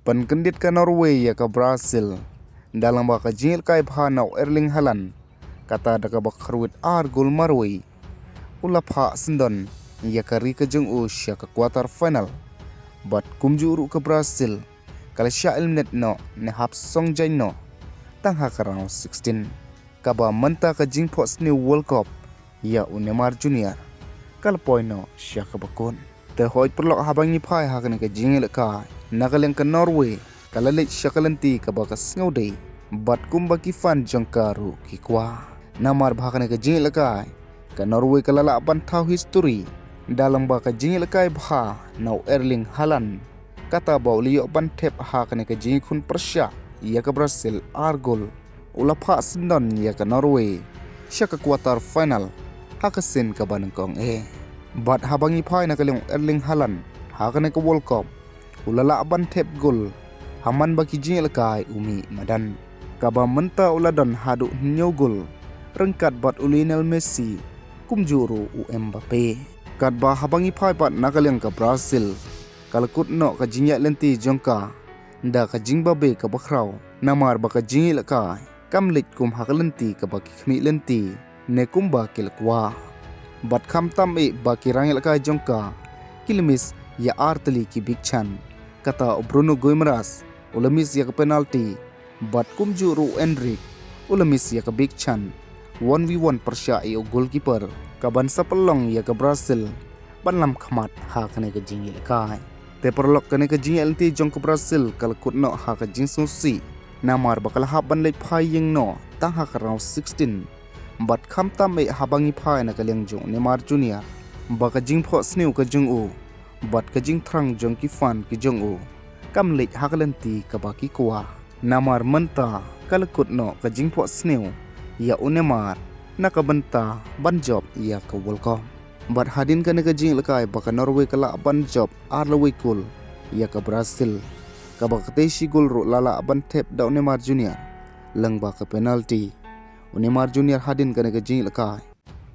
Penkendit ke Norway ya ke Brazil. Dalam baka jingil kai phanau Erling Haaland. Kata daga bakharwit gol marway. Ula pha sendon ya ke ri ke jeng ya ke quarter final. Bat kumjuru ke Brazil. Kala syail net no ne hap song jay no. Tang ha ke round 16. Kaba menta ke jing po sniew World Cup. Ya Neymar Jr. Kala point no sya ke bakun. Te hoi perlok habang ni phai ha ke jingil kai. Nakaleng ke Norway, kala lech syakalanti ke bakas ngauday, bat kumba ki fan jangkaru ki kwa. Namar bahkan ke jingil lekai, ke Norway kala laban tau history, dalam baka jingil lekai bah, nau Erling Haaland. Kata bau liok ban tep hakan ke jingil kun persya, ia ke Brazil gol. Ula pak sendon ia ke Norway, sya ke quarter final, hakasin ke banengkong Bat habangi pai nakaleng Erling Haaland, hakan ke World Cup. Ulala ban tep gol haman baki jingil kai umi madan kaba menta uladon hadu nyo gol rengkat bat Lionel Messi kumjuru Mbappe kat ba habangi pai pat nakaleng ke Brazil kalkut no ka jingya lenti jongka nda ka jingbabe ka bakrau namar baka jingil kai kamlit kum hakalenti ka baki khmi lenti ne kumba kilkwa bat kham tam baki rangil kai jongka kilmis ya arteli ki big chan kata Bruno Guimaraes ulamis ya ke penalti bat kumjuru Endrick ulamis ya ke big chan 1v1 persya iyo goalkeeper kaban sapelong ya ke Brazil banlam khamat ha kane ke jingil kai te perlok kane ke jingil ti jong ke Brazil kal kutno ha ke jing susi namar bakal haban lek phai yeng no tang ha ke round 16 bat kham tam habangi phai na kaleng jong Neymar Jr baka jing pho sniew ke jong bat ke jing thrang jong ki fan ki jong kam lek hakalenti ka baki kwa namar menta kalkut no ke jing pho sniew ya Neymar nakabenta ban job ya ke World Cup bat hadin ka ke jing lekai baka Norway kala ban job arlawi kul ya ke Brazil ka baka teshi gol ro lala ban tep da Neymar Jr leng baka penalti Neymar Jr hadin ka ke jing lekai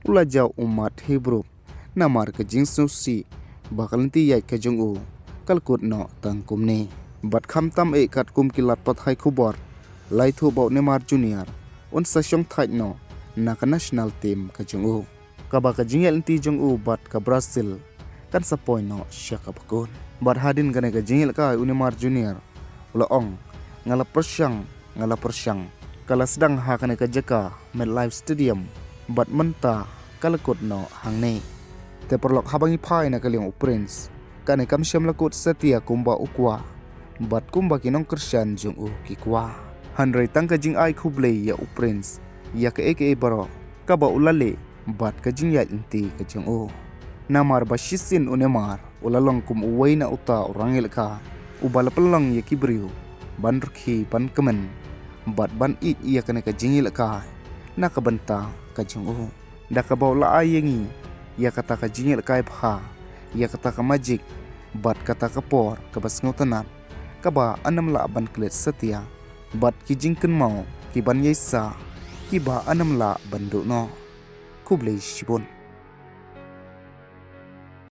ula jaw umat Hebrew namar ke jing susi bakal nanti yai ke jong kalkut no tangkum ni bat kham tam kat kum kilat pat hai khubor lai thu bau Neymar Jr on sa syong thai no naka national team ke jong ka ba ka jingel ti jong bat ka Brazil kan sa point no sya ka bakun bat hadin kan ke jingel ka Neymar Jr ula ong ngala persyang kala sedang ha kan ke jaka MetLife Stadium bat menta kalkut no hang ni te perlok habangi pai na kaliang Prince kane kam syam lakut setia kumba ukwa bat kumba kinong Christian jung kikwa hanrei tangka jing ai khublei ya Prince ya ke aka baro kaba ulale bat ka jing ya inti ka jung namar bashisin Neymar ulalong kum uwaina uta orangil ka ubala pelong ya kibriu ban rkhi ban kemen bat ban it ya kane ka jingil ka nakabenta ka jung da ka baula ayengi ya kata ka jingil kai pha ya kata ka magic bat kata ka por ka basngotanat ka ba anam la ban klet setia bat ki jingken mau ki ban yesa ki ba anam la bandu no kublei shibun